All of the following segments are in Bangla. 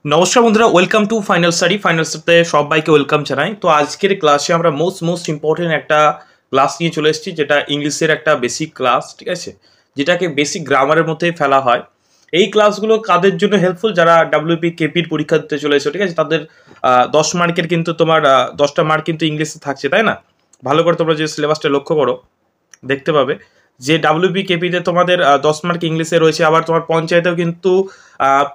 নমস্কার বন্ধুরা, welcome to final study. Final স্টাডিতে সবাইকে ওয়েলকাম জানাই। তো আজকের ক্লাসে আমরা মোস্ট ইম্পর্টেন্ট একটা ক্লাস নিয়ে চলে এসেছি, যেটা ইংলিশের একটা বেসিক ক্লাস, ঠিক আছে, যেটাকে বেসিক গ্রামারের মধ্যে ফেলা হয়। এই ক্লাসগুলো কাদের জন্য হেল্পফুল? যারা ডাব্লিউপি কেপির পরীক্ষা দিতে চলে এসেছো, ঠিক আছে, তাদের 10 মার্কের কিন্তু তোমার 10টা মার্ক কিন্তু ইংলিশে থাকছে, তাই না? ভালো করে তোমরা যে সিলেবাসটা লক্ষ্য করো দেখতে পাবে যে ডাব্লিউপি কেপিতে তোমাদের 10 মার্ক ইংলিশে রয়েছে, আবার তোমার পঞ্চায়েতেও কিন্তু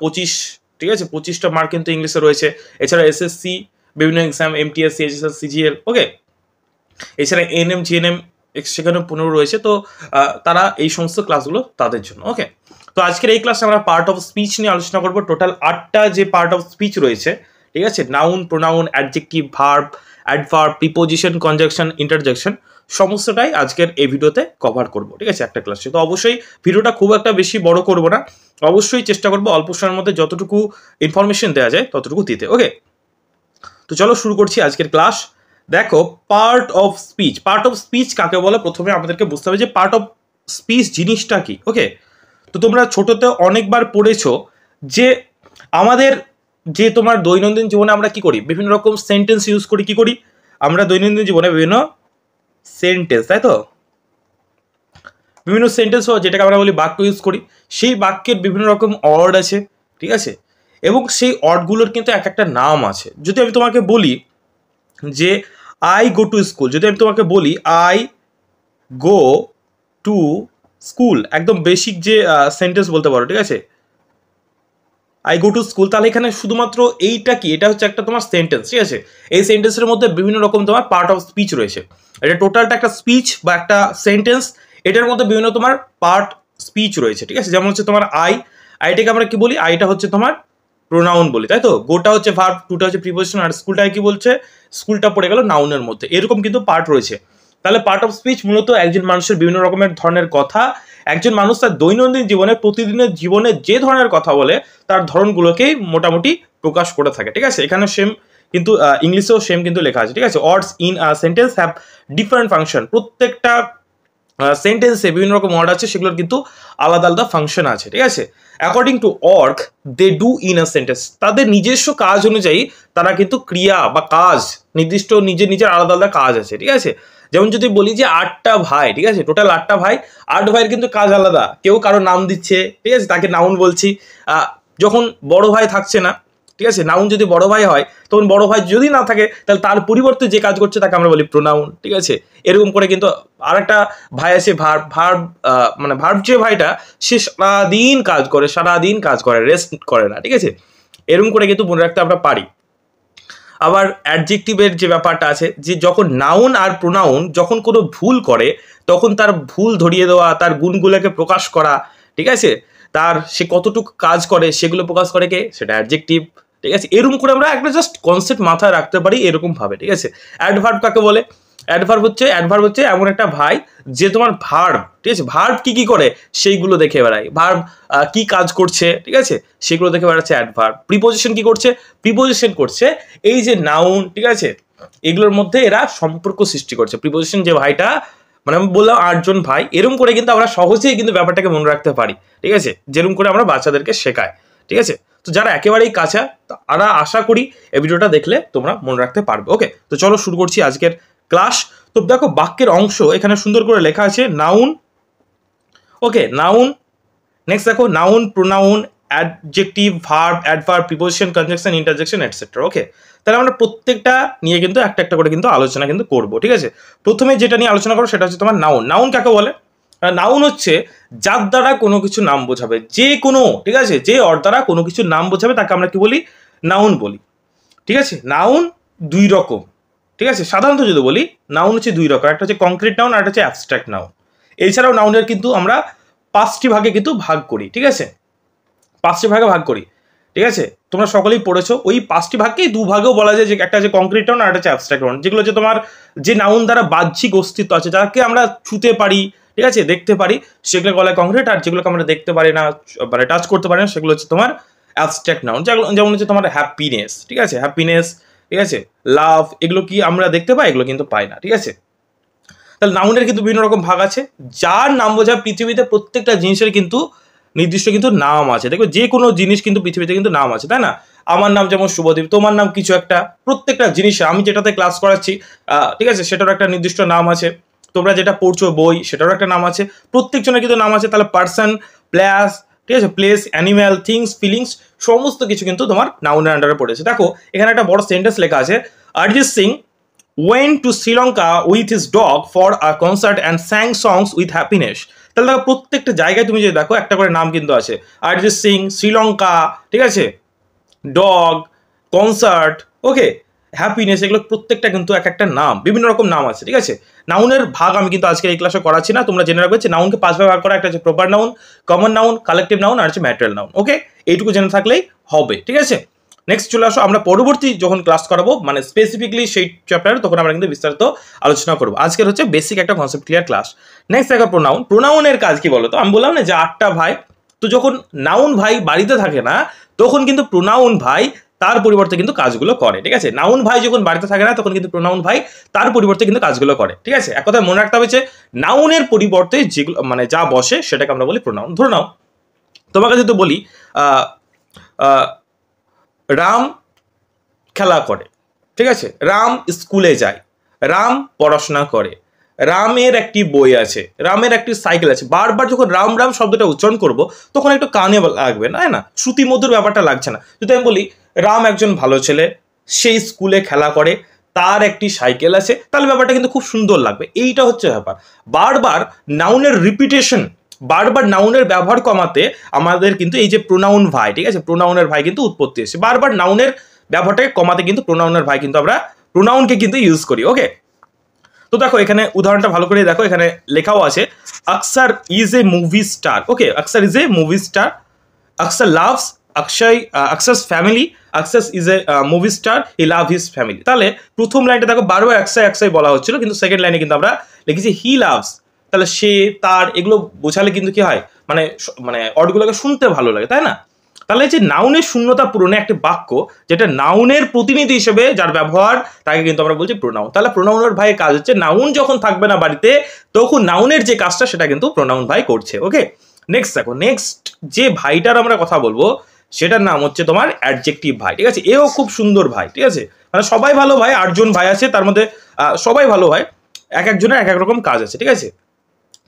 25, ঠিক আছে, 25টা মার্ক কিন্তু ইংলিশে রয়েছে। এছাড়া এসএসসি বিভিন্ন এক্সাম, এমটিএস, এইচএসএল, সিজিএল, ওকে, এছাড়া এএনএম, জিএনএম সেখানেও 15 রয়েছে। তো তারা এই সমস্ত ক্লাসগুলো তাদের জন্য, ওকে। তো আজকের এই ক্লাসে আমরা পার্ট অফ স্পিচ নিয়ে আলোচনা করবো। টোটাল 8টা যে পার্ট অফ স্পিচ রয়েছে, ঠিক আছে, noun, pronoun, adjective, verb, adverb, preposition, conjunction, interjection, সমস্তটাই আজকের এই ভিডিওতে কভার করবো, ঠিক আছে, একটা ক্লাসে। তো অবশ্যই ভিডিওটা খুব একটা বেশি বড় করবো না, অবশ্যই চেষ্টা করবো অল্প সময়ের মধ্যে যতটুকু ইনফরমেশন দেওয়া যায় ততটুকু দিতে, ওকে। তো চলো শুরু করছি আজকের ক্লাস। দেখো, part of speech, part of speech কাকে বলে প্রথমে আমাদেরকে বুঝতে হবে যে পার্ট অফ স্পিচ জিনিসটা কি, ওকে। তো তোমরা ছোটতে অনেকবার পড়েছো যে আমাদের যে তোমার দৈনন্দিন জীবনে আমরা কি করি, বিভিন্ন রকম সেন্টেন্স ইউজ করি। কি করি আমরা দৈনন্দিন জীবনে? বিভিন্ন সেন্টেন্স, তাই তো, বিভিন্ন সেন্টেন্স যেটাকে আমরা বলি বাক্য ইউজ করি। সেই বাক্যের বিভিন্ন রকম অর্ড আছে, ঠিক আছে, এবং সেই অর্ডগুলোর কিন্তু এক একটা নাম আছে। যদি আমি তোমাকে বলি যে আই গো টু স্কুল, যদি আমি তোমাকে বলি আই গো টু স্কুল, একদম বেসিক যে সেন্টেন্স বলতে পারো, ঠিক আছে, আই গো টু স্কুল, তাহলে এখানে শুধুমাত্র এইটা কি, এটা হচ্ছে একটা তোমার সেন্টেন্স, ঠিক আছে। এই সেন্টেন্সের মধ্যে বিভিন্ন রকম তোমার পার্ট অফ স্পিচ রয়েছে। এটা টোটালটা একটা স্পিচ বা একটা সেন্টেন্স, এটার মধ্যে বিভিন্ন তোমার পার্ট স্পিচ রয়েছে, ঠিক আছে। যেমন হচ্ছে তোমার আইটাকে আমরা কি বলি? আইটা হচ্ছে তোমার প্রোনাউন বলি, তাই তো। গোটা হচ্ছে ভার্ব, টুটা হচ্ছে প্রিপোজিশন, আর স্কুলটাকে কি বলছে? স্কুলটা পড়ে গেল নাউনের মধ্যে। এরকম কিন্তু পার্ট রয়েছে। তাহলে পার্ট অফ স্পিচ মূলত একজন মানুষের বিভিন্ন রকমের ধরনের কথা, একজন মানুষ তার দৈনন্দিন জীবনে, প্রতিদিনের জীবনে যে ধরনের কথা বলে তার ধরনগুলোকেই মোটামুটি প্রকাশ করে থাকে, ঠিক আছে। এখানে সেম কিন্তু ইংলিশেও সেম কিন্তু লেখা আছে, ঠিক আছে। Words in a sentence have different function. প্রত্যেকটা সেন্টেন্সে বিভিন্ন রকম ওয়ার্ড আছে, সেগুলোর কিন্তু আলাদা আলাদা ফাংশন আছে, ঠিক আছে। According to work they do in a sentence, তাদের নিজস্ব কাজ অনুযায়ী তারা কিন্তু ক্রিয়া বা কাজ, নির্দিষ্ট নিজের নিজের আলাদা আলাদা কাজ আছে, ঠিক আছে। যেমন যদি বলি যে 8টা ভাই, ঠিক আছে, টোটাল 8টা ভাই, 8 ভাইয়ের কিন্তু কাজ আলাদা। কেউ কারো নাম দিচ্ছে, ঠিক আছে, তাকে নাউন বলছি। যখন বড় ভাই থাকছে না, ঠিক আছে, নাউন যদি বড় ভাই হয়, তখন বড় ভাই যদি না থাকে তাহলে তার পরিবর্তে যে কাজ করছে তাকে আমরা বলি প্রোনাউন, ঠিক আছে। এরকম করে কিন্তু আরেকটা ভাই আছে ভার্ব, মানে ভার্ব যে ভাইটা, সে সারাদিন কাজ করে, রেস্ট করে না, ঠিক আছে। এরকম করে কিন্তু মনে রাখতে আমরা পারি। আবার অ্যাডজেক্টিভের যে ব্যাপারটা আছে, যে যখন নাউন আর প্রোনাউন যখন কোনো ভুল করে, তখন তার ভুল ধরিয়ে দেওয়া, তার গুণগুলোকে প্রকাশ করা, ঠিক আছে, তার সে কতটুকু কাজ করে সেগুলো প্রকাশ করে কে? সেটা অ্যাডজেক্টিভ, ঠিক আছে। এরকম করে আমরা একটা জাস্ট কনসেপ্ট মাথায় রাখতে পারি এরকম ভাবে, ঠিক আছে। অ্যাডভার্ব কাকে বলে? অ্যাডভার্ব হচ্ছে এমন একটা ভাই যে তোমার ভার্ব, ঠিক আছে, ভার্ব কি কি করে সেইগুলো দেখে বেড়ায়, ভার্ব কি কাজ করছে, ঠিক আছে, সেগুলো দেখে বেড়াচ্ছে অ্যাডভার্ব। প্রিপোজিশন কি করছে? প্রিপোজিশন করছে এই যে নাউন, ঠিক আছে, এগুলোর মধ্যে এরা সম্পর্ক সৃষ্টি করছে। প্রিপোজিশন যে ভাইটা, মানে আমি বললাম 8জন ভাই, এরকম করে কিন্তু আমরা সহজেই কিন্তু ব্যাপারটাকে মনে রাখতে পারি, ঠিক আছে, যেরকম করে আমরা বাচ্চাদেরকে শেখাই, ঠিক আছে। তো যারা একেবারেই কাঁচা, তারা আশা করি এই ভিডিওটা দেখলে তোমরা মনে রাখতে পারবে, ওকে। তো চলো শুরু করছি আজকের ক্লাস। তো দেখো, বাক্যের অংশ এখানে সুন্দর করে লেখা আছে নাউন, ওকে, নাউন। নেক্সট দেখো, noun, pronoun, adjective, verb, adverb, preposition, conjunction, interjection, etcetera, okay. তাহলে আমরা প্রত্যেকটা নিয়ে কিন্তু একটা একটা করে কিন্তু আলোচনা কিন্তু করবো, ঠিক আছে। প্রথমে যেটা নিয়ে আলোচনা করবো সেটা হচ্ছে তোমার নাউন। নাউন কাকে বলে? নাউন হচ্ছে যার দ্বারা কোনো কিছু নাম বোঝাবে, যে কোনো, ঠিক আছে, যে অর দ্বারা কোনো কিছু নাম বোঝাবে তাকে আমরা কি বলি? নাউন বলি, ঠিক আছে। নাউন দুই রকম, ঠিক আছে, সাধারণত যদি বলি নাউন হচ্ছে দুই রকম, একটা হচ্ছে কংক্রিট নাউন আর একটা হচ্ছে অ্যাবস্ট্রাক্ট নাউন। এছাড়াও নাউনের কিন্তু আমরা 5টি ভাগে কিন্তু ভাগ করি, ঠিক আছে, 5টি ভাগে ভাগ করি, ঠিক আছে। তোমরা সকলেই পড়েছো। ওই 5টি ভাগকেই 2 ভাগেও বলা যায়, যে একটা হচ্ছে কংক্রিট নাউন আর একটা হচ্ছে অ্যাবস্ট্রাক্ট নাউন, যেগুলো হচ্ছে তোমার যে নাউন দ্বারা বাহ্যিক অস্তিত্ব আছে, যাকে আমরা ছুঁতে পারি, ঠিক আছে, দেখতে পারি, সেগুলো বলা হয় কংক্রিট। আর যেগুলোকে আমরা দেখতে পারি না, মানে টাচ করতে পারি না, সেগুলো হচ্ছে তোমার অ্যাবস্ট্রাক্ট নাউন। যেমন হচ্ছে তোমার হ্যাপিনেস, ঠিক আছে, হ্যাপিনেস, ঠিক আছে, লাভ, এগুলো কি আমরা দেখতে পাই? এগুলো কিন্তু পাই না, ঠিক আছে। তাহলে নাউনের কিন্তু বিভিন্ন রকম ভাগ আছে। যার নাম বোঝায় পৃথিবীতে প্রত্যেকটা জিনিসের কিন্তু নির্দিষ্ট কিন্তু নাম আছে। দেখো যে কোনো জিনিস কিন্তু পৃথিবীতে কিন্তু নাম আছে, তাই না? আমার নাম যেমন শুভদীপ, তোমার নাম কিছু একটা, প্রত্যেকটা জিনিস আমি যেটাতে ক্লাস করাচ্ছি ঠিক আছে সেটারও একটা নির্দিষ্ট নাম আছে। তোমরা যেটা পড়ছো বই সেটারও একটা নাম আছে, প্রত্যেকজনের কিন্তু নাম আছে। তাহলে পার্সন, প্লেস, ঠিক আছে, প্লেস, অ্যানিম্যাল, থিংস, ফিলিংস, সমস্ত কিছু কিন্তু তোমার নাউনের আন্ডারে পড়েছে। দেখো এখানে একটা বড় সেন্টেন্স লেখা আছে, Arijit Singh went to Sri Lanka with his dog for a concert and sang songs with happiness। তাহলে দেখো প্রত্যেকটা জায়গায় তুমি যদি দেখো একটা করে নাম কিন্তু আছে, অরিজিৎ সিং, শ্রীলঙ্কা, ঠিক আছে, ডগ, কনসার্ট, ওকে, হ্যাপিনেস, এগুলো প্রত্যেকটা কিন্তু এক একটা নাম, বিভিন্ন রকম নাম আছে, ঠিক আছে। নাউনের ভাগ আমি কিন্তু আজকে এই ক্লাসে করাচ্ছি না, তোমরা জেনে রাখবে যে নাউনকে 5 ভাগে ভাগ করা, একটা হচ্ছে proper noun, common noun, collective noun আর হচ্ছে ম্যাটেরিয়াল নাউন। ওকে, এইটুকু জেনে থাকলেই হবে, ঠিক আছে। নেক্সট চলে আসো, আমরা পরবর্তী যখন ক্লাস করাবো মানে স্পেসিফিকলি সেই চ্যাপ্টারে, তখন আমরা কিন্তু বিস্তারিত আলোচনা করবো। আজকের হচ্ছে বেসিক একটা কনসেপ্ট ক্লিয়ার ক্লাস। নেক্সট দেখো প্রোনাউন। প্রোনাউনের কাজ কি বলো তো? আমি বললাম না যে 8টা ভাই, তো যখন নাউন ভাই বাড়িতে থাকে না তখন কিন্তু প্রোনাউন ভাই তার পরিবর্তে কিন্তু কাজগুলো করে, ঠিক আছে। নাউন ভাই যখন বাড়িতে থাকে না তখন কিন্তু প্রোনাউন ভাই তার পরিবর্তে কিন্তু কাজগুলো করে, ঠিক আছে। এক কথা মনে রাখতে হবে যে নাউনের পরিবর্তে যেগুলো মানে যা বসে সেটাকে আমরা বলি প্রোনাউন। ধরে নাও তোমাকে যদি বলি রাম খেলা করে, ঠিক আছে, রাম স্কুলে যায়, রাম পড়াশোনা করে, রামের একটি বই আছে, রামের একটি সাইকেল আছে। বারবার যখন রাম রাম শব্দটা উচ্চারণ করব তখন একটু কানে লাগবে না, না, শ্রুতিমধুর ব্যাপারটা লাগছে না। যদি আমি বলি রাম একজন ভালো ছেলে, সেই স্কুলে খেলা করে, তার একটি সাইকেল আছে, তাহলে ব্যাপারটা কিন্তু খুব সুন্দর লাগবে। এইটা হচ্ছে ব্যাপার। বারবার নাউনের রিপিটেশন, বারবার নাউনের ব্যবহার কমাতে আমাদের কিন্তু এই যে প্রোনাউন ভাই, ঠিক আছে, প্রোনাউনের ভাই কিন্তু উৎপত্তি এসেছে। বারবার নাউনের ব্যবহারটাকে কমাতে কিন্তু প্রোনাউনের ভাই কিন্তু আমরা প্রোনাউনকে কিন্তু ইউজ করি। ওকে, তো দেখো এখানে উদাহরণটা ভালো করে দেখো, এখানে লেখাও আছে আকসার ইজ এ মুভি স্টার। ওকে, আকসার ইজ এ মুভি স্টার, আকসার লাভস আকসারস ফ্যামিলি, আকসার is a movie star, he love his family. তাহলে প্রথম লাইনটা দেখো বারবার আকসাই বলা হচ্ছিল, কিন্তু সেকেন্ড লাইনে কিন্তু আমরা লিখেছি হি লাভস। তাহলে সে, তার, এগুলো বোঝালে কিন্তু কি হয়, মানে মানে অর্ডগুলোকে শুনতে ভালো লাগে, তাই না? তাহলে যে নাউনের শূন্যতা পূরণে একটি বাক্য যেটা নাউনের প্রতিনিধি হিসেবে যার ব্যবহার তাকে কিন্তু আমরা বলছি প্রোনাউন। তাহলে প্রোনাউনের ভাইয়ের কাজ হচ্ছে নাউন যখন থাকবে না বাড়িতে তখন নাউনের যে কাজটা সেটা কিন্তু প্রোনাউন ভাই করছে। ওকে, নেক্সট দেখো, নেক্সট যে ভাইটার আমরা কথা বলবো সেটার নাম হচ্ছে তোমার অ্যাডজেক্টিভ ভাই, ঠিক আছে। এও খুব সুন্দর ভাই, ঠিক আছে, মানে সবাই ভালো ভাই, 8জন ভাই আছে তার মধ্যে সবাই ভালো ভাই, এক একজনের এক এক রকম কাজ আছে, ঠিক আছে।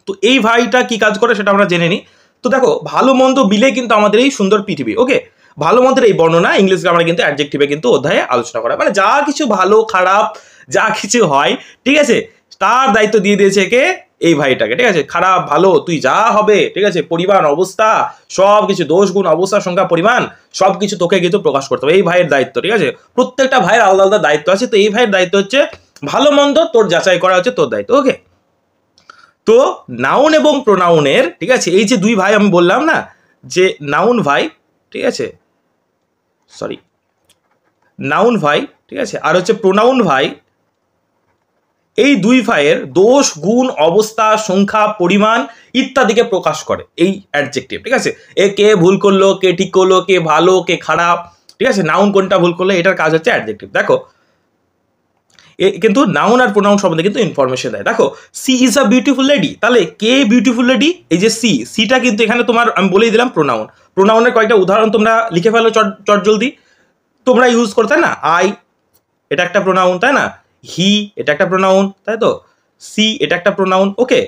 তো এই ভাইটা কি কাজ করে সেটা আমরা জেনে নিই। তো দেখো ভালো মন্দ মিলে কিন্তু আমাদের এই সুন্দর পৃথিবী। ওকে, ভালো মন্দের এই বর্ণনা ইংলিশ গ্রামারে কিন্তু অ্যাডজেক্টিভে কিন্তু অধ্যায়ে আলোচনা করা, মানে যা কিছু ভালো খারাপ যা কিছু হয়, ঠিক আছে, তার দায়িত্ব দিয়ে দিয়েছে কে? এই ভাইটাকে, ঠিক আছে। খারাপ ভালো তুই যা হবে, ঠিক আছে, পরিমাণ অবস্থা সব কিছু, দোষ গুণ অবস্থা সংখ্যা পরিমাণ সব কিছু তোকে কিন্তু প্রকাশ করতে হবে, এই ভাইয়ের দায়িত্ব, ঠিক আছে। প্রত্যেকটা ভাইয়ের আলাদা আলাদা দায়িত্ব আছে, তো এই ভাইয়ের দায়িত্ব হচ্ছে ভালো মন্দ তোর যাচাই করা হচ্ছে তোর দায়িত্ব। ওকে, তো নাউন এবং প্রোনাউনের, ঠিক আছে, এই যে দুই ভাই আমি বললাম না যে নাউন ভাই, ঠিক আছে, সরি, নাউন ভাই, ঠিক আছে, আর হচ্ছে প্রোনাউন ভাই, এই দুই ভাইয়ের দোষ গুণ অবস্থা সংখ্যা পরিমাণ ইত্যাদিকে প্রকাশ করে এই অ্যাডজেক্টিভ, ঠিক আছে। এ কে ভুল করলো, কে ঠিক করলো, কে ভালো কে খারাপ, ঠিক আছে, নাউন কোনটা ভুল করলো, এটার কাজ হচ্ছে অ্যাডজেক্টিভ। দেখো কিন্তু নাউন আর প্রোনাউন সম্বন্ধে কিন্তু ইনফরমেশন দেয়। দেখো she is a beautiful lady, তাহলে কে বিউটিফুল লেডি? এই যে সিটা কিন্তু এখানে তোমার আমি বলেই দিলাম প্রোনাউন। প্রোনাউনের কয়েকটা উদাহরণ তোমরা লিখে ফেলো চট জলদি, তোমরা ইউজ করো, তাই না? আই এটা একটা প্রোনাউন, তাই না? হি এটা একটা প্রোনাউন, তাই তো? সি এটা একটা প্রোনাউন, ওকে,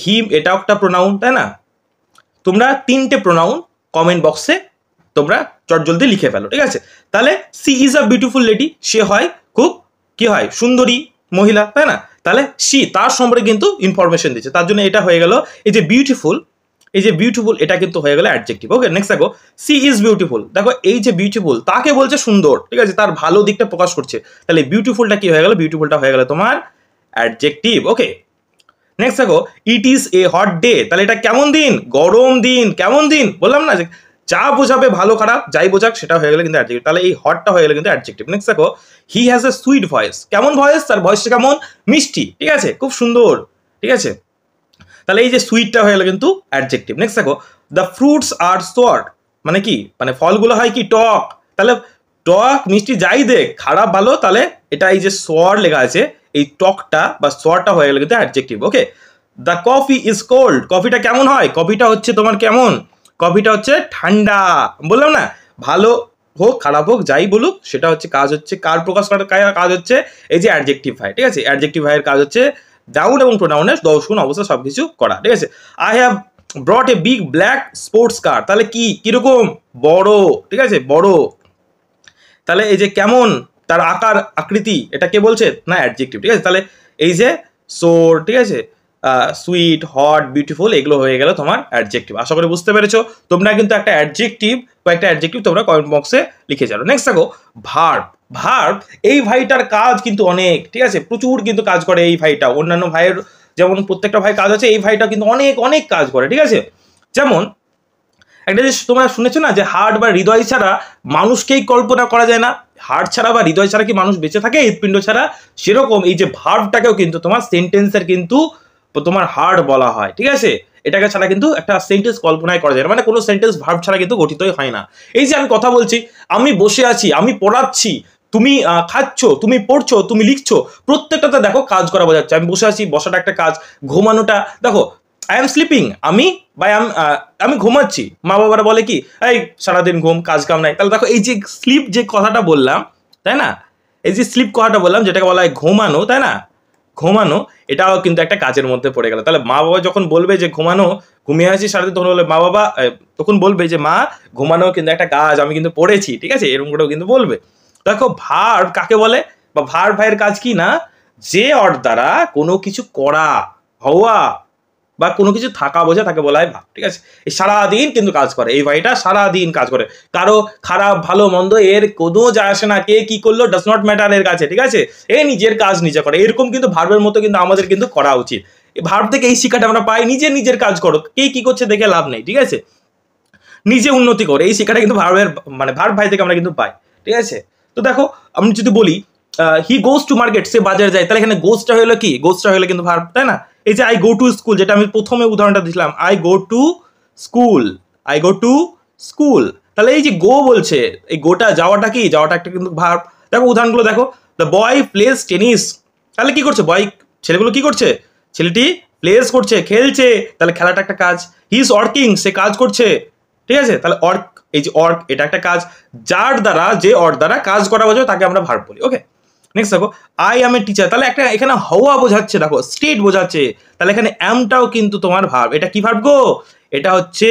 হিম এটাও একটা প্রোনাউন, তাই না? তোমরা 3টে প্রোনাউন কমেন্ট বক্সে তোমরা চট জলদি লিখে ফেলো, ঠিক আছে। তাহলে she is a beautiful lady, সে হয় খুব কি হয় সুন্দরী মহিলা, তাই না? তাহলে সি তার সম্পর্কে কিন্তু ইনফরমেশন দিচ্ছে, তার জন্য এটা হয়ে গেল এই যে বিউটিফুল, এই যে বিউটিফুল এটা কিন্তু হয়ে গেল অ্যাডজেক্টিভ। ওকে, নেক্সট দেখো সি ইজ বিউটিফুল, দেখো এই যে বিউটিফুল তাকে বলছে সুন্দর, ঠিক আছে, তার ভালো দিকটা প্রকাশ করছে, তাহলে বিউটিফুলটা কি হয়ে গেল? বিউটিফুলটা হয়ে গেল তোমার অ্যাডজেক্টিভ। ওকে, নেক্সট দেখো it is a hot day, তাহলে এটা কেমন দিন? গরম দিন। কেমন দিন বললাম না, যে যা বোঝাবে ভালো খারাপ যাই বোঝাক সেটা হয়ে গেলে কিন্তু অ্যাডজেক্টিভ, তাহলে এই হটটা হয়ে গেলে কিন্তু অ্যাডজেক্টিভ। নেক্সট দেখো he has a sweet voice, কেমন ভয়েস? তার ভয়েসটা কেমন? মিষ্টি, ঠিক আছে, খুব সুন্দর, ঠিক আছে, তাহলে এই যে সুইটটা হয়ে গেল কিন্তু অ্যাডজেক্টিভ। নেক্সট দেখো দ্য ফ্রুটস আর সোয়ার, মানে কি, মানে ফলগুলো হয় কি টক, তাহলে টক মিষ্টি যাই দেখ খারাপ ভালো, তাহলে এটা এই যে সোয়ার লেখা আছে এই টকটা বা সোয়ারটা হয়ে গেল কিন্তু adjective. Okay, the coffee is cold, কফিটা কেমন হয়, কফিটা হচ্ছে তোমার কেমন, কফিটা হচ্ছে ঠান্ডা। বললাম না, ভালো হোক খারাপ হোক যাই বলুক সেটা হচ্ছে কাজ হচ্ছে কার প্রকাশ করার কাজ হচ্ছে এই যে অ্যাডজেক্টিফাই, ঠিক আছে। অ্যাডজেক্টিফাইয়ের কাজ হচ্ছে ডাউন এবং প্রোনাউনের দর্শন অবস্থা সবকিছু করা, ঠিক আছে। I have ব্রট a big black sports car, তাহলে কি কিরকম, বড়, ঠিক আছে, বড়। তাহলে এই যে কেমন, তার আকার আকৃতি, এটা কে বলছে না, অ্যাডজেক্টিভ, ঠিক আছে। তাহলে এই যে সোর, ঠিক আছে, সুইট, হট, বিউটিফুল, এগুলো হয়ে গেল তোমার অ্যাডজেক্টিভ। আশা করি বুঝতে পেরেছো। তোমরা কিন্তু একটা অ্যাডজেক্টিভ বা একটা অ্যাডজেক্টিভ তোমরা কমেন্ট বক্সে লিখে যাও। নেক্সট দেখো ভার্ব। ভার্ব, এই ভাইটার কাজ কিন্তু অনেক, ঠিক আছে, প্রচুর কিন্তু কাজ করে এই ভাইটা। অন্যান্য ভাইয়ের যেমন প্রত্যেকটা ভাই কাজ আছে, এই ভাইটা কিন্তু অনেক অনেক কাজ করে, ঠিক আছে। যেমন একটা জিনিস তোমরা শুনেছো না যে হার্ট বা হৃদয় ছাড়া মানুষকেই কল্পনা করা যায় না। হার্ট ছাড়া বা হৃদয় ছাড়া কি মানুষ বেঁচে থাকে হৃৎপিণ্ড ছাড়া? সেরকম এই যে ভার্বটাকেও কিন্তু তোমার সেন্টেন্সের কিন্তু তোমার হার্ট বলা হয়, ঠিক আছে। এটাকে ছাড়া কিন্তু একটা সেন্টেন্স কল্পনাই করা যায় না, মানে কোনো সেন্টেন্স ভার্ব ছাড়া কিন্তু গঠিতই হয় না। এই যে আমি কথা বলছি, আমি বসে আছি, আমি পড়াচ্ছি, তুমি খাচ্ছ, তুমি পড়ছো, তুমি লিখছো, প্রত্যেকটাতে দেখো কাজ করা বোঝাচ্ছে। আমি বসে আছি, বসাটা একটা কাজ। ঘুমানোটা দেখো, আই এম স্লিপিং, আমি আমি ঘুমাচ্ছি। মা বাবারা বলে কি, এই সারাদিন ঘুম, কাজ কাম নাই। তাহলে দেখো এই যে স্লিপ যে কথাটা বললাম, তাই না, এই যে স্লিপ কথাটা বললাম যেটাকে বলা হয় ঘুমানো, তাই না, ঘুমানো, এটাও কিন্তু একটা কাজের মধ্যে পড়ে গেল। তাহলে মা বাবা যখন বলবে যে ঘুমানো, ঘুমিয়ে আছি সারাদিন, তখন বলবে মা বাবা, তখন বলবে যে মা ঘুমানো কিন্তু একটা কাজ, আমি কিন্তু পড়েছি, ঠিক আছে, এরকম করেও কিন্তু বলবে। দেখো ভার্ব কাকে বলে, বা ভার্ব ভাইয়ের কাজ কি না, যে অর দ্বারা কোনো কিছু করা, হওয়া বা কোনো কিছু থাকা বোঝা, তাকে বলা হয় ভার্ব, ঠিক আছে। এই সারাদিন কিন্তু কাজ করে, এই ভাইটা সারাদিন কাজ করে। কারো খারাপ ভালো মন্দ এর কোনো যায় আসে না, কে কি করলো ডাজ নট ম্যাটার এর কাছে, ঠিক আছে। এ নিজের কাজ নিজে করে। এরকম কিন্তু ভার্বের মতো কিন্তু আমাদের কিন্তু করা উচিত। এই ভার্ব থেকে এই শিক্ষাটা আমরা পাই, নিজের কাজ করো, কে কি করছে দেখে লাভ নেই, ঠিক আছে, নিজে উন্নতি করে। এই শিক্ষাটা কিন্তু ভার্বের মানে ভার্ব ভাই থেকে আমরা কিন্তু পাই, ঠিক আছে। তো দেখো আমি যদি বলি হি গোজ টু মার্কেট, সে বাজার যায়, তাহলে এখানে গোজটা হলো কি, গোজটা হলো কিন্তু ভার্ব, তাই না। এই যে আই গো টু স্কুল, যেটা আমি প্রথমে উদাহরণটা দিলাম, I go to school, I go to school, তাহলে এই যে গো বলছে, এই গোটা যাওয়াটা কি, যাওয়াটা একটা কিন্তু ভার্ব। দেখো উদাহরণগুলো দেখো, দ্য বয় প্লেস টেনিস, তাহলে কি করছে বয়, ছেলেগুলো কি করছে, ছেলেটি প্লেস করছে, খেলছে, তাহলে খেলাটা একটা কাজ। হি ইজ ওয়ার্কিং, সে কাজ করছে, ঠিক আছে। তাহলে অর্ক, এই যে অর্ক, এটা একটা কাজ, যার দ্বারা, যে অর দ্বারা কাজ করা বোঝায় তাকে আমরা ভার্ব বলি, ওকে। নেক্সট দেখো আই অ্যাম এ টিচার, তাহলে একটা এখানে হওয়া বোঝাচ্ছে, দেখো স্টেট বোঝাচ্ছে, তাহলে এখানে অ্যামটাও কিন্তু তোমার ভার্ব। এটা কি ভার্ব গো, এটা হচ্ছে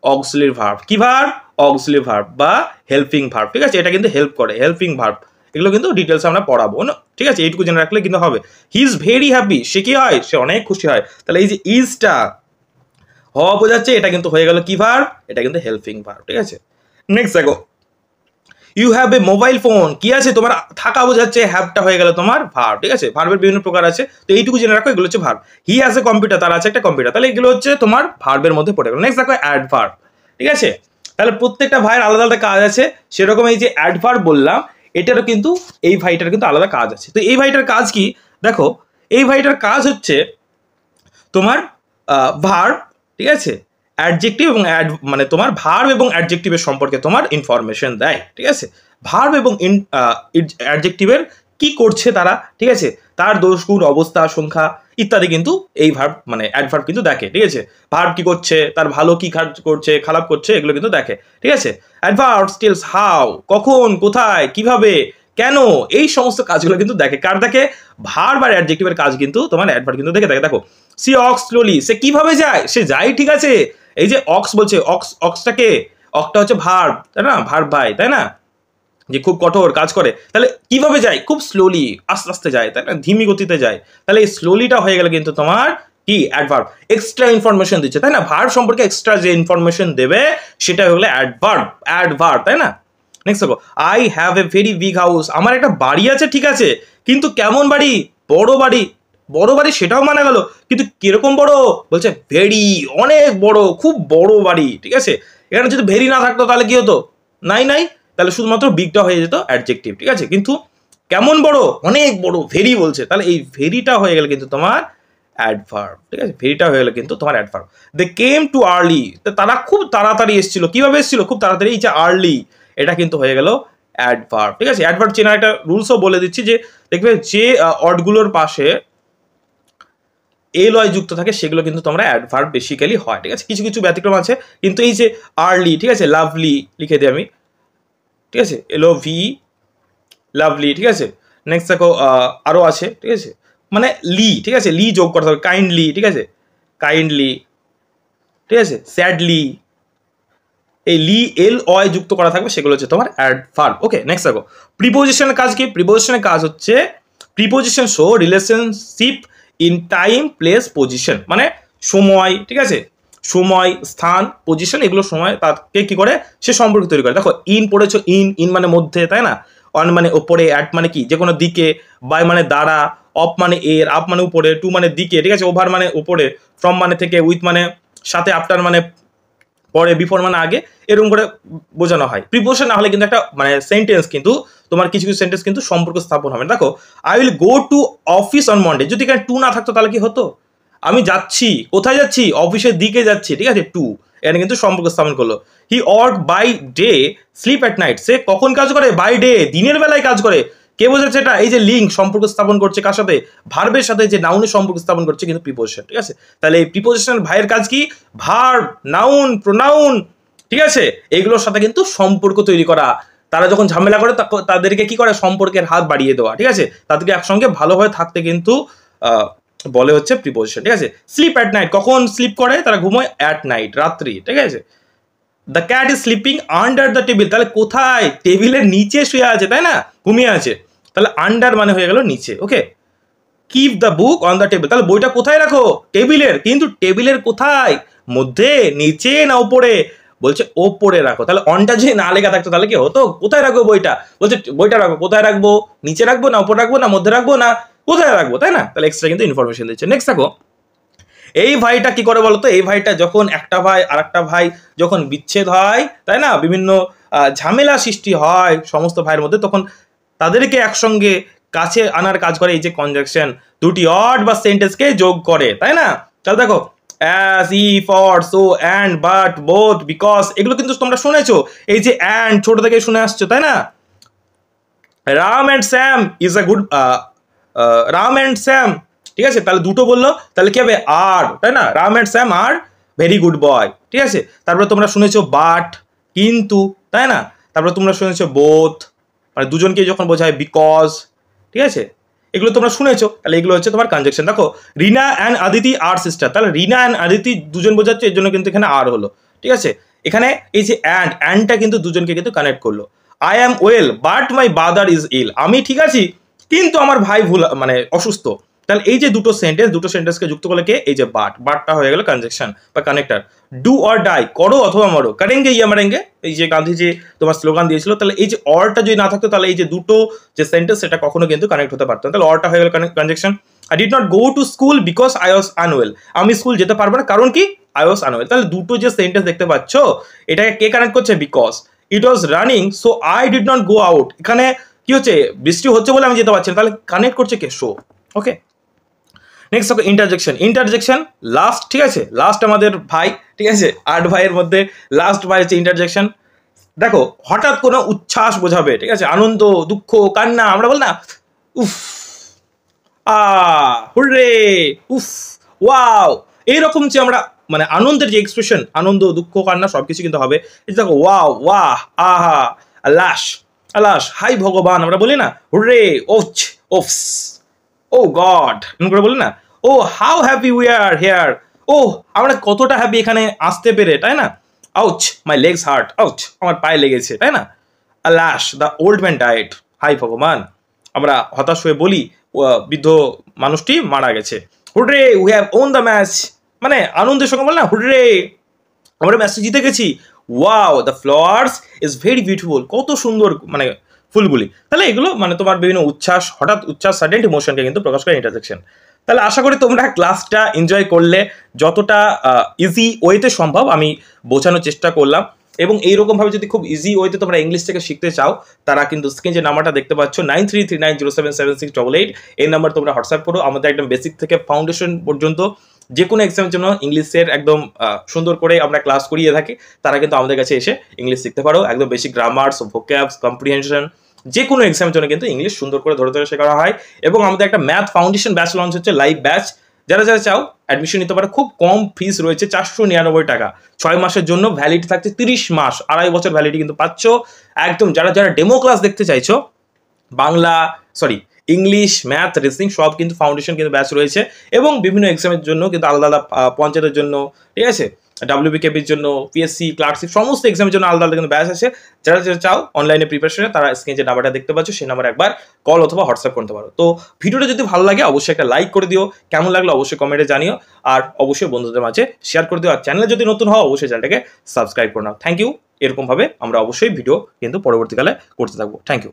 অক্সিলারি ভার্ব। কি ভার্ব, অক্সিলারি ভার্ব বা হেল্পিং ভার্ব, ঠিক আছে। এটা কিন্তু হেল্প করে, হেল্পিং ভার্ব। এগুলো কিন্তু ডিটেলস আমরা পড়াবো না, ঠিক আছে, এইটুকু জেনে রাখলে কিন্তু হবে। হি ইজ ভেরি হ্যাপি, সে কি হয়, সে অনেক খুশি হয়। তাহলে এই যে ইজটা হওয়া বোঝাচ্ছে, এটা কিন্তু হয়ে গেল কি ভার্ব, এটা কিন্তু হেল্পিং ভার্ব, ঠিক আছে। নেক্সট দেখো you have a mobile phone, কি আছে তোমার, থাকা বোঝাচ্ছে, হ্যাভটা হয়ে গেল তোমার ভার্ব, ঠিক আছে। ভার্বের বিভিন্ন প্রকার আছে, তো এইটুকু জেনে রাখো, এগুলো হচ্ছে verb. He has a computer, তার আছে একটা কম্পিউটার, তাহলে এগুলো হচ্ছে তোমার ভার্বের মধ্যে পড়ে গেল। নেক্সট দেখো অ্যাডভার্ব, ঠিক আছে। তাহলে প্রত্যেকটা ভাইয়ের আলাদা আলাদা কাজ আছে, সেরকম এই যে অ্যাডভার্ব বললাম, এটারও কিন্তু এই ভাইটার কিন্তু আলাদা কাজ আছে। তো এই ভাইটার কাজ কি, দেখো এই ভাইটার কাজ হচ্ছে তোমার ভার্ব, ঠিক আছে, অ্যাডজেক্টিভ এবং মানে তোমার ভার্ব এবং অ্যাডজেক্টিভের সম্পর্কে তোমার ইনফরমেশন দেয়, ঠিক আছে। ভার্ব এবং অ্যাডজেক্টিভের কি করছে তারা, ঠিক আছে, তার দোষ গুণ অবস্থা সংখ্যা ইত্যাদি কিন্তু এই ভার্ব মানে অ্যাডভার্ব কিন্তু দেখে, ঠিক আছে। ভার্ব কি করছে, তার ভালো কি কাজ করছে, খারাপ করছে, এগুলো কিন্তু দেখে, ঠিক আছে। অ্যাডভার্ব টেলস হাউ, কখন, কোথায়, কিভাবে, কেন, এই সমস্ত কাজগুলো কিন্তু দেখে। কার দেখে, ভার্ব আর অ্যাডজেক্টিভের কাজ কিন্তু তোমার অ্যাডভার্ব কিন্তু দেখে দেখো সি অক্স স্লোলি, সে কিভাবে যায়, সে যায়, ঠিক আছে। এই যে অক্স বলছে, অক্সটাকে, অক্সটা হচ্ছে ভার্ব, তাই না, ভার্ব ভাই, তাই না, যে খুব কঠোর কাজ করে। তাহলে কিভাবে যায়, খুব স্লোলি, আস্তে আস্তে যায়, তাই না, ধীমি গতিতে যায়। তাহলে এই স্লোলিটা হয়ে গেলে কিন্তু তোমার কি অ্যাডভার্ব, এক্সট্রা ইনফরমেশন দিচ্ছে, তাই না। ভার্ব সম্পর্কে এক্সট্রা যে ইনফরমেশন দেবে সেটা হয়ে গেলে অ্যাডভার্ব, অ্যাডভার্ব, তাই না। নেক্সট দেখো I have a very big house, আমার একটা বাড়ি আছে, ঠিক আছে, কিন্তু কেমন বাড়ি, বড় বাড়ি, বড় বাড়ি সেটাও মানা গেল, কিন্তু কিরকম বড়, বলছে ভেরি, অনেক বড়, খুব বড় বাড়ি, ঠিক আছে। এখানে যদি ভেরি না থাকতো তাহলে কি হতো, নাই নাই, তাহলে শুধুমাত্র বিগটা হয়ে যেত অ্যাডজেক্টিভ, ঠিক আছে। কিন্তু কেমন বড়, অনেক বড়, ভেরি বলছে, তাহলে এই ভেরিটা হয়ে গেলে কিন্তু তোমার অ্যাডভার্ব, ঠিক আছে। ভেরিটা হয়ে গেলে কিন্তু তোমার অ্যাডভার্ব। দে কেম টু আর্লি, তারা খুব তাড়াতাড়ি এসেছিল, কিভাবে এসেছিল, খুব তাড়াতাড়ি, এই যে আর্লি, এটা কিন্তু হয়ে গেল অ্যাডভার্ব, ঠিক আছে। অ্যাডভার্ব চেনার একটা রুলসও বলে দিচ্ছি, যে দেখবে যে অর্ডগুলোর পাশে এল ওয়াই যুক্ত থাকে সেগুলো কিন্তু তোমরা অ্যাডভার্ব বেসিক্যালি হয়, ঠিক আছে। কিছু কিছু ব্যতিক্রম আছে, কিন্তু এই যে আর্লি, ঠিক আছে, লাভলি লিখে দিই আমি, ঠিক আছে, LOV লাভলি, ঠিক আছে। নেক্সট দেখো আরও আছে, ঠিক আছে, মানে লি, ঠিক আছে, লি যোগ করতে হবে, কাইন্ডলি, ঠিক আছে, কাইন্ডলি, ঠিক আছে, স্যাডলি, এই লি এল ওয়াই যুক্ত করা থাকবে সেগুলো হচ্ছে তোমার অ্যাডভার্ব। ওকে, নেক্সট দেখো প্রিপোজিশনের কাজ কি? প্রিপোজিশনের কাজ হচ্ছে preposition show relationship in time place position, মানে সময়, ঠিক আছে, সময়, স্থান, পজিশন, এগুলো সময় তাকে কি করে সে সম্পর্ক তৈরি করে। দেখো ইন পড়েছো, ইন, ইন মানে মধ্যে, তাই না, অন মানে ওপরে, অ্যাট মানে কি যে কোনো দিকে, বাই মানে দ্বারা, অফ মানে এর, আপ মানে উপরে, টু মানে দিকে, ঠিক আছে, ওভার মানে উপরে, ফ্রম মানে থেকে, উইথ মানে সাথে, আফটার মানে পরে, বিফোর মানে আগে, এরকম করে বোঝানো হয়। প্রিপোজিশন না হলে কিন্তু একটা মানে সেন্টেন্স কিন্তু তোমার কিছু কিছু সেন্টেন্স কিন্তু সম্পর্ক স্থাপন হবে। দেখো I will go to office on Monday, যদি এখানে টু না থাকতো তাহলে কি হতো? আমি যাচ্ছি, কোথায় যাচ্ছি? অফিসের দিকে যাচ্ছি, ঠিক আছে, টু, এখানে কিন্তু সম্পর্ক স্থাপন করলো। He work by day sleep at night, সে কখন কাজ করে? বাই ডে, দিনের বেলায় কাজ করে। কে বোঝাচ্ছে এটা? এই যে লিঙ্ক সম্পর্ক স্থাপন করছে কার সাথে? ভার্বের সাথে, যে নাউনের সম্পর্ক স্থাপন করছে কিন্তু প্রিপোজিশন, ঠিক আছে। তাহলে এই প্রিপোজিশনাল ভাইয়ের কাজ কি? ভার্ব, নাউন, প্রোনাউন, ঠিক আছে, এগুলোর সাথে কিন্তু সম্পর্ক তৈরি করা। তারা যখন ঝামেলা করে তাদেরকে কি করে? সম্পর্কের হাত বাড়িয়ে দেওয়া, ঠিক আছে, তাদেরকে একসঙ্গে ভালোভাবে থাকতে কিন্তু বলে হচ্ছে প্রিপোজিশন, ঠিক আছে। স্লিপ অ্যাট নাইট, কখন স্লিপ করে? তারা ঘুমোয় অ্যাট নাইট, রাত্রি, ঠিক আছে। The cat is sleeping under the table, তাহলে কোথায়? টেবিলের নিচে শুয়ে আছে, তাই না, ঘুমিয়ে আছে, তাহলে আন্ডার মানে হয়ে গেল নিচে। Okay, keep the book on the table, তাহলে বইটা কোথায় রাখো? টেবিলের, কিন্তু টেবিলের কোথায়? মধ্যে, নিচে না উপরে? বলছে ওপরে রাখো। তাহলে অনটা যদি না লেখা থাকতো তাহলে কি হতো? কোথায় রাখবো বইটা? বলছে বইটা রাখো, কোথায় রাখবো? নিচে রাখবো না উপরে রাখবো না মধ্যে রাখবো না কোথায় রাখবো, তাই না? তাহলে এক্সট্রা কিন্তু ইনফরমেশন দিচ্ছে। নেক্সট দেখো এই ভাইটা কি করে বলতো? এই ভাইটা যখন একটা ভাই আর একটা ভাই যখন বিচ্ছেদ হয়, তাই না, বিভিন্ন ঝামেলা সৃষ্টি হয় সমস্ত ভাইয়ের মধ্যে, তখন তাদেরকে একসঙ্গে কাছে আনার কাজ করে এই যে কনজাংশন, দুটি অড বা সেন্টেন্সকে যোগ করে, তাই না। তাহলে দেখো as, if, or, so, and, but, both, because, এগুলো কিন্তু তোমরা শুনেছো, এই যে অ্যান্ড ছোট থেকে শুনে আসছো, তাই না। Ram and Sam is a good, Ram and Sam, ঠিক আছে, তাহলে দুটো বললো, তাহলে কি হবে? আর, তাই না, Ram and Sam are very good boy, ঠিক আছে। তারপরে তোমরা শুনেছো বাট, কিন্তু, তাই না। তারপরে তোমরা শুনেছো বোথ, মানে দুজনকে যখন বোঝায় বিকজ, ঠিক আছে, এগুলো তোমরা শুনেছো। তাহলে এগুলো হচ্ছে তোমার কনজাংশন। দেখো রিনা অ্যান্ড আদিতি আর সিস্টার, তাহলে রিনা অ্যান্ড আদিতি দুজন বোঝাচ্ছে, এর জন্য কিন্তু এখানে আর হলো, ঠিক আছে। এখানে এই যে অ্যান্ডটা কিন্তু দুজনকে কিন্তু কানেক্ট করলো। I am well but my brother is ill, আমি ঠিক আছি কিন্তু আমার ভাই মানে অসুস্থ। তাহলে এই যে দুটো সেন্টেন্সকে যুক্ত করলে কে? এই যে বাটটা হয়ে গেল কনজাংশন বা কানেক্টর। ডু অর ডাই, করো অথবা মরো, কারেঙ্গে ইয়া মারেঙ্গে, এই যে গান্ধীজি তোমার স্লোগান দিয়েছিল। তাহলে এই যে অরটা যদি না থাকতো তাহলে এই যে দুটো যে সেন্টেন্স সেটা কখনো কিন্তু কানেক্ট হতে পারতো না। তাহলে অরটা হয়ে গেল conjunction. I did not go to school because I was unwell, আমি স্কুল যেতে পারবো না কারণ কি? I was unwell. তাহলে দুটো যে সেন্টেন্স দেখতে পাচ্ছ এটাকে কে কানেক্ট করছে? Because. It was running so I did not go out, এখানে কি হচ্ছে? বৃষ্টি হচ্ছে বলে আমি যেতে পারছি না, তাহলে কানেক্ট করছে কে? শো। ওকে, নেক্সট হবে ইন্টারজেকশন লাস্ট, ঠিক আছে, লাস্ট আমাদের ভাই, ঠিক আছে, 8 ভাইয়ের মধ্যে লাস্ট ভাই হচ্ছে ইন্টারজেকশন। দেখো হঠাৎ কোনো উচ্ছ্বাস বোঝাবে, ঠিক আছে, আনন্দ, দুঃখ, কান্না, আমরা বল না উফ, হুররে, উফ, ওয়াও, এইরকম যে আমরা মানে আনন্দের যে এক্সপ্রেশন, আনন্দ, দুঃখ, কান্না সবকিছু কিন্তু হবে। এই দেখো ওয়াও, ওয়াহ, আহা, আলাস, আলাস, হাই ভগবান, আমরা বলি না হুররে, ওচ, ওফস, ও গড, এমন করে বলি না। Oh how happy we are here, ও আমরা কতটা হ্যাপি এখানে আসতে পেরে, তাই না। Ouch, my legs hurt, ouch, আমার পায়ে লেগেছে, তাই না। Alas, the old man died, হাই ভগবান, আমরা হতাশ হয়ে বলি বৃদ্ধ মানুষটি মারা গেছে। Hurray, we have won the match, মানে আনন্দের সঙ্গে বল না হুডরে, আমরা ম্যাচটা জিতে গেছি। Wow, the flowers is very beautiful, কত সুন্দর মানে ফুলগুলি। তাহলে এগুলো মানে তোমার বিভিন্ন উচ্ছ্বাস, হঠাৎ উচ্ছ্বাস, সাডেন ইমোশনকে কিন্তু প্রকাশ করে ইন্টারজেকশন। তাহলে আশা করি তোমরা ক্লাসটা এনজয় করলে, যতটা ইজি ওয়েতে সম্ভব আমি বোঝানোর চেষ্টা করলাম। এবং এইরকমভাবে যদি খুব ইজি ওয়েতে তোমরা ইংলিশ থেকে শিখতে চাও, তারা কিন্তু স্ক্রিনে যে নাম্বারটা দেখতে পাচ্ছ 9339077688, এই নাম্বার তোমরা হোয়াটসঅ্যাপ করো। আমাদের একদম বেসিক থেকে ফাউন্ডেশন পর্যন্ত যে কোনো এক্সামের জন্য ইংলিশের একদম সুন্দর করে আমরা ক্লাস করিয়ে থাকি। তারা কিন্তু আমাদের কাছে এসে ইংলিশ শিখতে পারো, একদম বেসিক গ্রামার্স, ভোক্যাবস, কম্প্রিহেনশন, যে কোনো এক্সামের জন্য কিন্তু ইংলিশ সুন্দর করে ধরে ধরে শেখানো হয়। এবং আমাদের একটা ম্যাথ ফাউন্ডেশন ব্যাচ লঞ্চ হচ্ছে, লাইভ ব্যাচ, যারা যারা চাও অ্যাডমিশন নিতে পারো, খুব কম ফিস রয়েছে, 499 টাকা। 6 মাসের জন্য, ভ্যালিডিটি থাকছে 30 মাস, 2.5 বছর ভ্যালিডিটি কিন্তু পাচ্ছ একদম। যারা যারা ডেমো ক্লাস দেখতে চাইছো, Bangla, sorry, English, math, reasoning সব কিন্তু ফাউন্ডেশন কিন্তু ব্যাচ রয়েছে, এবং বিভিন্ন এক্সামের জন্য কিন্তু আলাদা আলাদা, পঞ্চায়েতের জন্য, ঠিক আছে, WBKPর জন্য, পিএসসি, ক্লার্কশিপ, সমস্ত এক্সামের জন্য আলাদা আলাদা কিন্তু ব্যাচ আছে। যারা যারা চাও অনলাইনে প্রিপারেশনে, তারা স্ক্রিনে যে নাম্বারটা দেখতে পাচ্ছ সেই নাম্বারে একবার কল অথবা হোয়াটসঅ্যাপ করতে পারো। তো ভিডিওটা যদি ভালো লাগে অবশ্যই একটা লাইক করে দিও, কেমন লাগলো অবশ্যই কমেন্টে জানিও, আর অবশ্যই বন্ধুদের মাঝে শেয়ার করে দিও, আর চ্যানেলে যদি নতুন হও অবশ্যই চ্যানেলটাকে সাবস্ক্রাইব করে নাও। Thank you. এরকমভাবে আমরা অবশ্যই ভিডিও কিন্তু পরবর্তীকালে করতে থাকবো। Thank you.